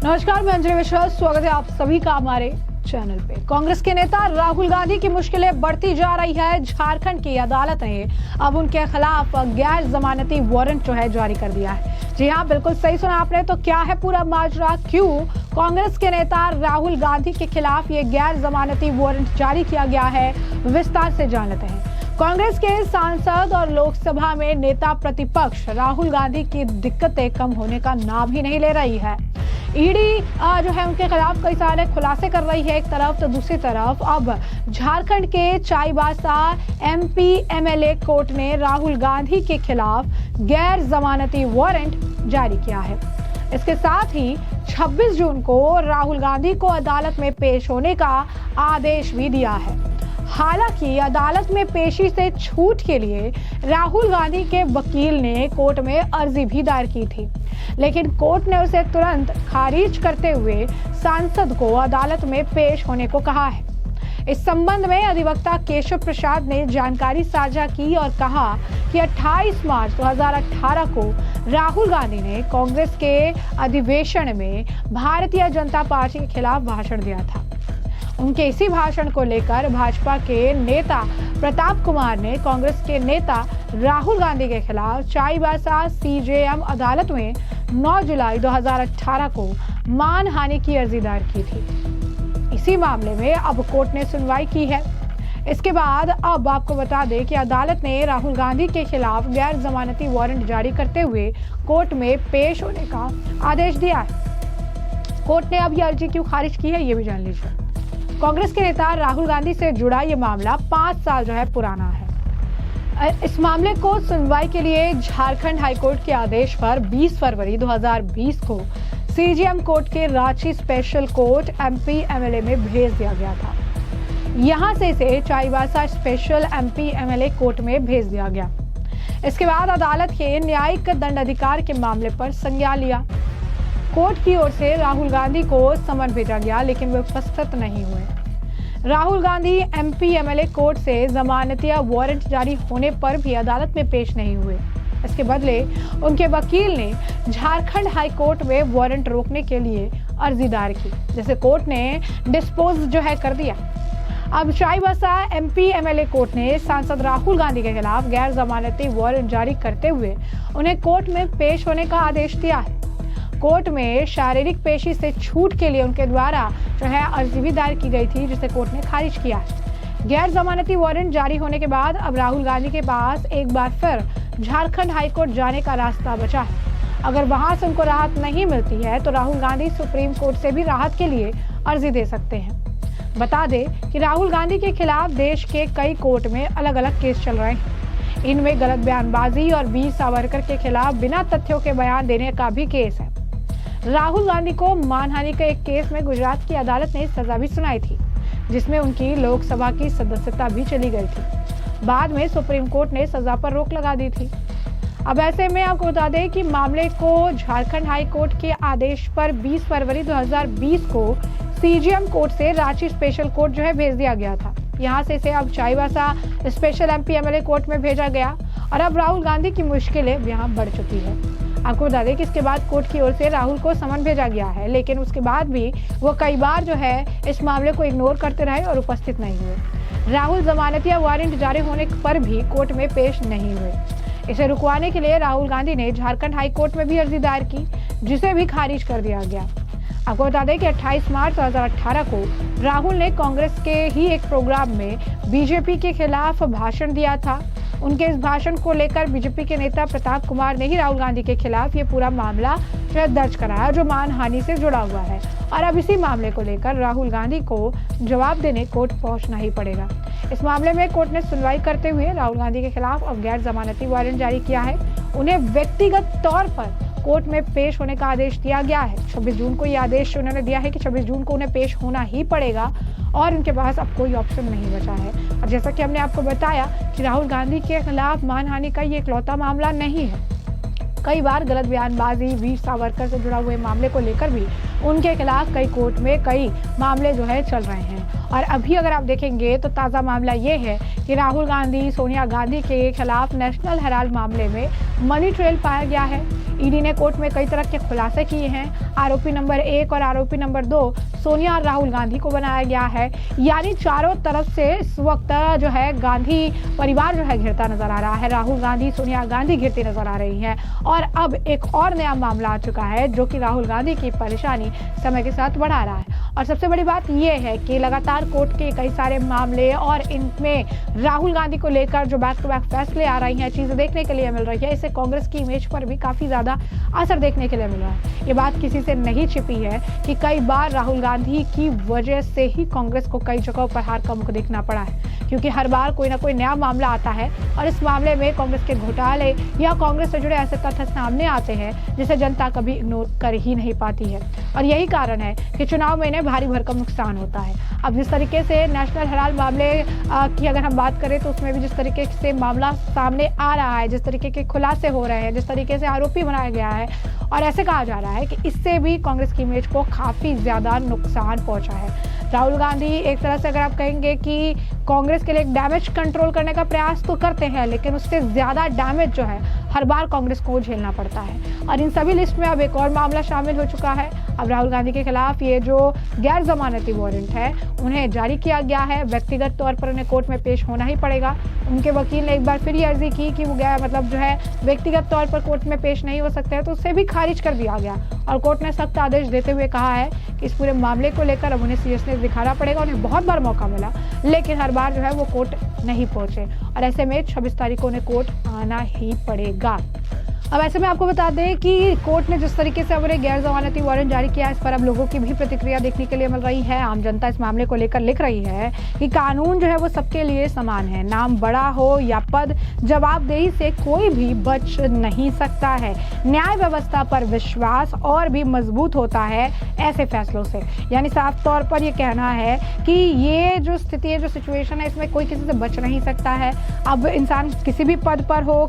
नमस्कार, मैं अंजलि विश्वास। स्वागत है आप सभी का हमारे चैनल पे। कांग्रेस के नेता राहुल गांधी की मुश्किलें बढ़ती जा रही है। झारखंड की अदालत ने अब उनके खिलाफ गैर जमानती वारंट जारी कर दिया है। जी हाँ, बिल्कुल सही सुना आपने। तो क्या है पूरा माजरा, क्यों कांग्रेस के नेता राहुल गांधी के खिलाफ ये गैर जमानती वारंट जारी किया गया है, विस्तार से जान लेते हैं। कांग्रेस के सांसद और लोकसभा में नेता प्रतिपक्ष राहुल गांधी की दिक्कतें कम होने का नाम ही नहीं ले रही है। ईडी उनके खिलाफ कई सारे खुलासे कर रही है एक तरफ, तो दूसरी तरफ अब झारखंड के चाईबासा एमपी एमएलए कोर्ट ने राहुल गांधी के खिलाफ गैर जमानती वारंट जारी किया है। इसके साथ ही 26 जून को राहुल गांधी को अदालत में पेश होने का आदेश भी दिया है। हालांकि अदालत में पेशी से छूट के लिए राहुल गांधी के वकील ने कोर्ट में अर्जी भी दायर की थी, लेकिन कोर्ट ने उसे तुरंत खारिज करते हुए सांसद को अदालत में पेश होने को कहा है। इस संबंध में अधिवक्ता केशव प्रसाद ने जानकारी साझा की और कहा कि 28 मार्च 2018 को राहुल गांधी ने कांग्रेस के अधिवेशन में भारतीय जनता पार्टी के खिलाफ भाषण दिया था। उनके इसी भाषण को लेकर भाजपा के नेता प्रताप कुमार ने कांग्रेस के नेता राहुल गांधी के खिलाफ चाईबासा सीजेएम अदालत में 9 जुलाई 2018 को मानहानि की अर्जी दायर की थी। इसी मामले में अब कोर्ट ने सुनवाई की है। इसके बाद अब आपको बता दें कि अदालत ने राहुल गांधी के खिलाफ गैर जमानती वारंट जारी करते हुए कोर्ट में पेश होने का आदेश दिया है। कोर्ट ने अब यह अर्जी क्यों खारिज की है, ये भी जान लीजिए। कांग्रेस के नेता राहुल गांधी से जुड़ा ये मामला 5 साल पुराना है। इस मामले को सुनवाई के लिए झारखंड हाईकोर्ट के आदेश पर 20 फरवरी 2020 को सीजेएम कोर्ट के Ranchi special court MP MLA में भेज दिया गया था। यहां से इसे Chaibasa special MP MLA court में भेज दिया गया। इसके बाद अदालत के न्यायिक दंडाधिकार के मामले पर संज्ञान लिया। कोर्ट की ओर से राहुल गांधी को समन भेजा गया, लेकिन वे उपस्थित नहीं हुए। Rahul Gandhi MP MLA court से जमानतिया वारंट जारी होने पर भी अदालत में पेश नहीं हुए। इसके बदले उनके वकील ने झारखंड हाई कोर्ट में वारंट रोकने के लिए अर्जी दायर की, जिसे कोर्ट ने डिस्पोज कर दिया। अब चाईबासा एमपी एमएलए कोर्ट ने सांसद राहुल गांधी के खिलाफ गैर जमानती वारंट जारी करते हुए उन्हें कोर्ट में पेश होने का आदेश दिया है। कोर्ट में शारीरिक पेशी से छूट के लिए उनके द्वारा अर्जी भी दायर की गई थी, जिसे कोर्ट ने खारिज किया है। गैर जमानती वारंट जारी होने के बाद अब राहुल गांधी के पास एक बार फिर झारखंड हाईकोर्ट जाने का रास्ता बचा है। अगर वहां से उनको राहत नहीं मिलती है तो राहुल गांधी सुप्रीम कोर्ट से भी राहत के लिए अर्जी दे सकते हैं। बता दें कि राहुल गांधी के खिलाफ देश के कई कोर्ट में अलग अलग केस चल रहे हैं। इनमें गलत बयानबाजी और वीर सावरकर के खिलाफ बिना तथ्यों के बयान देने का भी केस है। राहुल गांधी को मानहानि के एक केस में गुजरात की अदालत ने सजा भी सुनाई थी, जिसमें उनकी लोकसभा की सदस्यता भी चली गई थी। बाद में सुप्रीम कोर्ट ने सजा पर रोक लगा दी थी। अब ऐसे में आपको बता दें कि मामले को झारखंड हाई कोर्ट के आदेश पर 20 फरवरी 2020 को सीजेएम कोर्ट से रांची स्पेशल कोर्ट भेज दिया गया था। यहाँ से इसे अब Chaibasa special MP MLA court में भेजा गया और अब राहुल गांधी की मुश्किलें यहाँ बढ़ चुकी है। आपको बता दें कि इसके बाद कोर्ट की ओर से राहुल को समन भेजा गया है, लेकिन उसके बाद भी वो कई बार इस मामले को इग्नोर करते रहे और उपस्थित नहीं हुए। राहुल जमानतिया वारंट जारी होने पर भी कोर्ट में पेश नहीं हुए। इसे रुकवाने के लिए राहुल गांधी ने झारखंड हाई कोर्ट में भी अर्जी दायर की, जिसे भी खारिज कर दिया गया। आपको बता दें कि 28 मार्च 2018 को राहुल ने कांग्रेस के ही एक प्रोग्राम में बीजेपी के खिलाफ भाषण दिया था। उनके इस भाषण को लेकर बीजेपी के नेता प्रताप कुमार ने ही राहुल गांधी के खिलाफ ये पूरा मामला दर्ज कराया, जो मानहानि से जुड़ा हुआ है। और अब इसी मामले को लेकर राहुल गांधी को जवाब देने कोर्ट पहुंचना ही पड़ेगा। इस मामले में कोर्ट ने सुनवाई करते हुए राहुल गांधी के खिलाफ अब गैर जमानती वारंट जारी किया है। उन्हें व्यक्तिगत तौर पर कोर्ट में पेश होने का आदेश दिया गया है। 26 जून को यह आदेश उन्होंने दिया है कि 26 जून को उन्हें पेश होना ही पड़ेगा और उनके पास अब कोई ऑप्शन नहीं बचा है। और जैसा कि हमने आपको बताया कि राहुल गांधी के खिलाफ मानहानि का ये इकलौता मामला नहीं है। कई बार गलत बयानबाजी, वीर सावरकर से जुड़ा हुए मामले को लेकर भी उनके खिलाफ कई कोर्ट में कई मामले चल रहे हैं और अभी अगर आप देखेंगे तो ताज़ा मामला ये है कि राहुल गांधी सोनिया गांधी के खिलाफ नेशनल हेराल्ड मामले में मनी ट्रेल पाया गया है। ईडी ने कोर्ट में कई तरह के खुलासे किए हैं। आरोपी नंबर 1 और आरोपी नंबर 2 सोनिया और राहुल गांधी को बनाया गया है। यानी चारों तरफ से इस वक्त जो है गांधी परिवार जो है घिरता नजर आ रहा है। राहुल गांधी सोनिया गांधी घिरती नजर आ रही है और अब एक और नया मामला आ चुका है जो कि राहुल गांधी की परेशानी समय के साथ बढ़ा रहा है। और सबसे बड़ी बात यह है कि लगातार कोर्ट के कई सारे मामले और इनमें राहुल गांधी को लेकर जो बैक टू बैक फैसले आ रही हैं, चीजें देखने के लिए मिल रही है, इससे कांग्रेस की इमेज पर भी काफी ज्यादा असर देखने के लिए मिल रहा है। ये बात किसी से नहीं छिपी है कि कई बार राहुल गांधी की वजह से ही कांग्रेस को कई जगहों पर हार का मुख देखना पड़ा है, क्योंकि हर बार कोई ना कोई नया मामला आता है और इस मामले में कांग्रेस के घोटाले या कांग्रेस से जुड़े ऐसे तथ्य सामने आते हैं जिसे जनता कभी इग्नोर कर ही नहीं पाती है। और यही कारण है कि चुनाव में इन्हें भारी भरकम नुकसान होता है। अब जिस तरीके से नेशनल हेराल्ड मामले की अगर हम बात करें तो उसमें भी जिस तरीके से मामला सामने आ रहा है, जिस तरीके के खुलासे हो रहे हैं, जिस तरीके से आरोपी बनाया गया है और ऐसे कहा जा रहा है कि इससे भी कांग्रेस की इमेज को काफी ज्यादा नुकसान पहुंचा है। राहुल गांधी एक तरह से अगर आप कहेंगे कि कांग्रेस के लिए डैमेज कंट्रोल करने का प्रयास तो करते हैं, लेकिन उससे ज्यादा डैमेज जो है हर बार कांग्रेस को झेलना पड़ता है। और इन सभी लिस्ट में अब एक और मामला शामिल हो चुका है। अब राहुल गांधी के खिलाफ ये जो गैर जमानती वारंट है उन्हें जारी किया गया है। व्यक्तिगत तौर पर उन्हें कोर्ट में पेश होना ही पड़ेगा। उनके वकील ने एक बार फिर ये अर्जी की कि वो मतलब जो है व्यक्तिगत तौर पर कोर्ट में पेश नहीं हो सकते हैं, तो उसे भी खारिज कर दिया गया और कोर्ट ने सख्त आदेश देते हुए कहा है कि इस पूरे मामले को लेकर अब उन्हें सीरियसनेस दिखाना पड़ेगा। उन्हें बहुत बार मौका मिला लेकिन हर बार जो है वो कोर्ट नहीं पहुंचे और ऐसे में 26 तारीख को उन्हें कोर्ट आना ही पड़ेगा। अब ऐसे में आपको बता दें कि कोर्ट ने जिस तरीके से अब उन्हें गैर जमानती वारंट जारी किया, इस पर अब लोगों की भी प्रतिक्रिया देखने के लिए मिल रही है। आम जनता इस मामले को लेकर लिख रही है कि कानून जो है वो सबके लिए समान है, नाम बड़ा हो या पद, जवाबदेही से कोई भी बच नहीं सकता है। न्याय व्यवस्था पर विश्वास और भी मजबूत होता है ऐसे फैसलों से। यानी साफ तौर पर यह कहना है कि ये जो स्थिति है, जो सिचुएशन है, इसमें कोई किसी से बच नहीं सकता है। अब इंसान किसी भी पद पर हो,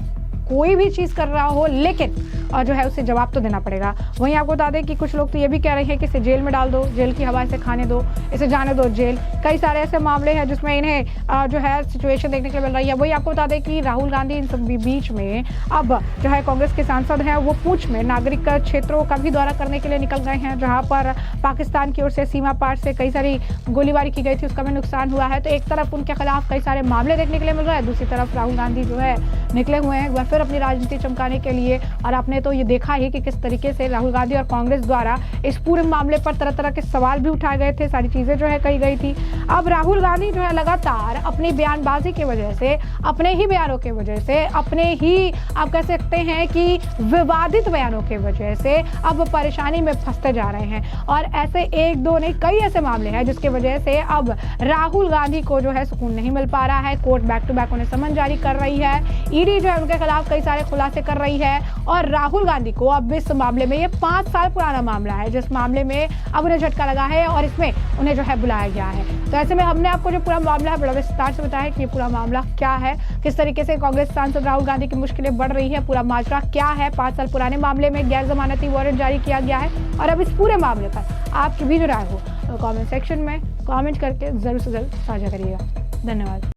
कोई भी चीज कर रहा हो, लेकिन और जो है उसे जवाब तो देना पड़ेगा। वहीं आपको बता दें कि कुछ लोग तो ये भी कह रहे हैं कि इसे जेल में डाल दो, जेल की हवा इसे खाने दो, इसे जाने दो जेल। कई सारे ऐसे मामले हैं जिसमें इन्हें जो है सिचुएशन देखने के लिए मिल रही है। वही आपको बता दें कि राहुल गांधी इन सब बीच में अब जो है कांग्रेस के सांसद हैं वो पुंछ में नागरिक क्षेत्रों का भी दौरा करने के लिए निकल गए हैं, जहाँ पर पाकिस्तान की ओर से सीमा पार से कई सारी गोलीबारी की गई थी, उसका भी नुकसान हुआ है। तो एक तरफ उनके खिलाफ कई सारे मामले देखने के लिए मिल रहा है, दूसरी तरफ राहुल गांधी जो है निकले हुए हैं एक बार फिर अपनी राजनीति चमकाने के लिए। और आपने तो ये देखा ही कि किस तरीके से राहुल गांधी और कांग्रेस द्वारा इस पूरे मामले पर तरह तरह के सवाल भी उठाए गए थे, सारी चीजें जो है कही गई थी। अब राहुल गांधी जो है लगातार अपनी बयानबाजी की वजह से, अपने ही बयानों की वजह से, अपने ही आप कह सकते हैं कि विवादित बयानों की वजह से अब परेशानी में फंसते जा रहे हैं। और ऐसे एक दो नहीं, कई ऐसे मामले हैं जिसकी वजह से अब राहुल गांधी को जो है सुकून नहीं मिल पा रहा है। कोर्ट बैक टू बैक उन्हें समन जारी कर रही है, ईडी जो है उनके खिलाफ कई सारे खुलासे कर रही है और राहुल गांधी को अब इस मामले में, ये 5 साल पुराना मामला है जिस मामले में अब उन्हें झटका लगा है और इसमें उन्हें जो है बुलाया गया है। तो ऐसे में हमने आपको जो पूरा मामला है बड़ा विस्तार से बताया कि ये पूरा मामला क्या है, किस तरीके से कांग्रेस सांसद राहुल गांधी की मुश्किलें बढ़ रही है, पूरा माजरा क्या है। 5 साल पुराने मामले में गैर जमानती वारंट जारी किया गया है और अब इस पूरे मामले पर आपकी भी जो राय हो तो कमेंट सेक्शन में कमेंट करके जरूर से जरूर साझा करिएगा। धन्यवाद।